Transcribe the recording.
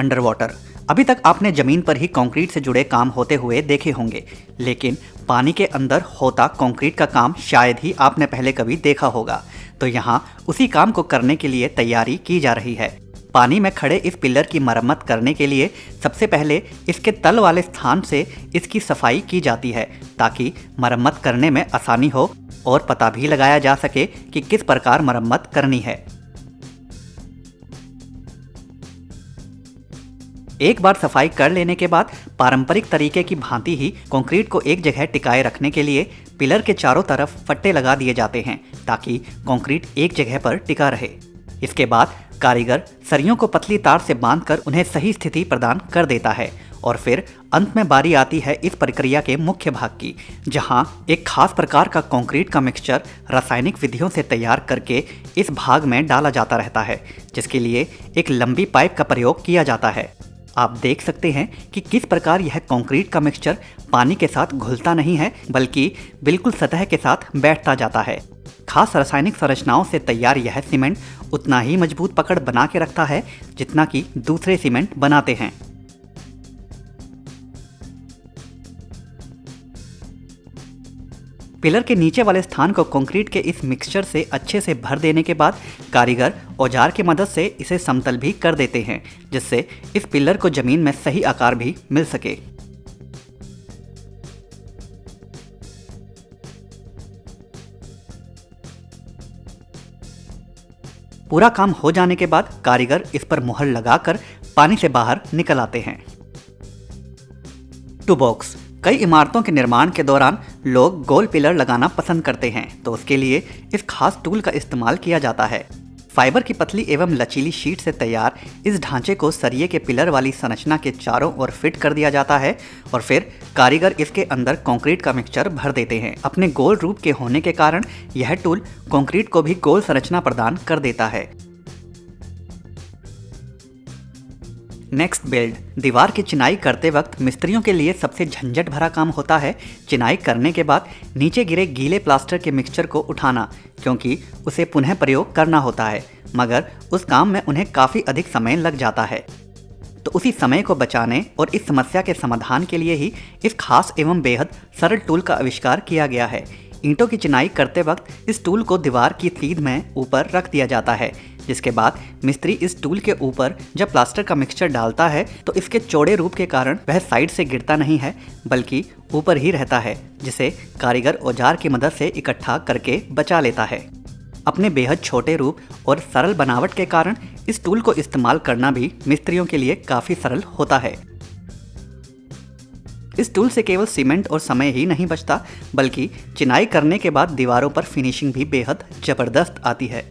Under water. अभी तक आपने जमीन पर ही कंक्रीट से जुड़े काम होते हुए देखे होंगे, लेकिन पानी के अंदर होता कंक्रीट का काम शायद ही आपने पहले कभी देखा होगा। तो यहाँ उसी काम को करने के लिए तैयारी की जा रही है। पानी में खड़े इस पिलर की मरम्मत करने के लिए सबसे पहले इसके तल वाले स्थान से इसकी सफाई की जाती है, ताकि मरम्मत करने में आसानी हो और पता भी लगाया जा सके कि किस प्रकार मरम्मत करनी है। एक बार सफाई कर लेने के बाद पारंपरिक तरीके की भांति ही कंक्रीट को एक जगह टिकाए रखने के लिए पिलर के चारों तरफ फट्टे लगा दिए जाते हैं, ताकि कंक्रीट एक जगह पर टिका रहे। इसके बाद कारीगर सरियों को पतली तार से बांधकर उन्हें सही स्थिति प्रदान कर देता है और फिर अंत में बारी आती है इस प्रक्रिया के मुख्य भाग की, जहां एक खास प्रकार का कंक्रीट का मिक्सचर रासायनिक विधियों से तैयार करके इस भाग में डाला जाता रहता है, जिसके लिए एक लंबी पाइप का प्रयोग किया जाता है। आप देख सकते हैं कि किस प्रकार यह कंक्रीट का मिक्सचर पानी के साथ घुलता नहीं है, बल्कि बिल्कुल सतह के साथ बैठता जाता है। खास रासायनिक संरचनाओं से तैयार यह सीमेंट उतना ही मजबूत पकड़ बना के रखता है जितना कि दूसरे सीमेंट बनाते हैं। पिलर के नीचे वाले स्थान को कंक्रीट के इस मिक्सचर से अच्छे से भर देने के बाद कारीगर औजार की मदद से इसे समतल भी कर देते हैं, जिससे इस पिलर को जमीन में सही आकार भी मिल सके। पूरा काम हो जाने के बाद कारीगर इस पर मुहर लगाकर पानी से बाहर निकल आते हैं। Two box. कई इमारतों के निर्माण के दौरान लोग गोल पिलर लगाना पसंद करते हैं, तो उसके लिए इस खास टूल का इस्तेमाल किया जाता है। फाइबर की पतली एवं लचीली शीट से तैयार इस ढांचे को सरिये के पिलर वाली संरचना के चारों ओर फिट कर दिया जाता है और फिर कारीगर इसके अंदर कंक्रीट का मिक्सचर भर देते हैं। अपने गोल रूप के होने के कारण यह टूल कंक्रीट को भी गोल संरचना प्रदान कर देता है। Next build. दीवार की चिनाई करते वक्त मिस्त्रियों के लिए सबसे झंझट भरा काम होता है चिनाई करने के बाद नीचे गिरे गीले प्लास्टर के मिक्सचर को उठाना, क्योंकि उसे पुनः प्रयोग करना होता है, मगर उस काम में उन्हें काफ़ी अधिक समय लग जाता है। तो उसी समय को बचाने और इस समस्या के समाधान के लिए ही इस खास एवं बेहद सरल टूल का आविष्कार किया गया है। ईंटों की चिनाई करते वक्त इस टूल को दीवार की सीध में ऊपर रख दिया जाता है, जिसके बाद मिस्त्री इस टूल के ऊपर जब प्लास्टर का मिक्सचर डालता है तो इसके चौड़े रूप के कारण वह साइड से गिरता नहीं है, बल्कि ऊपर ही रहता है, जिसे कारीगर औजार की मदद से इकट्ठा करके बचा लेता है। अपने बेहद छोटे रूप और सरल बनावट के कारण इस टूल को इस्तेमाल करना भी मिस्त्रियों के लिए काफ़ी सरल होता है। इस टूल से केवल सीमेंट और समय ही नहीं बचता, बल्कि चिनाई करने के बाद दीवारों पर फिनिशिंग भी बेहद जबरदस्त आती है।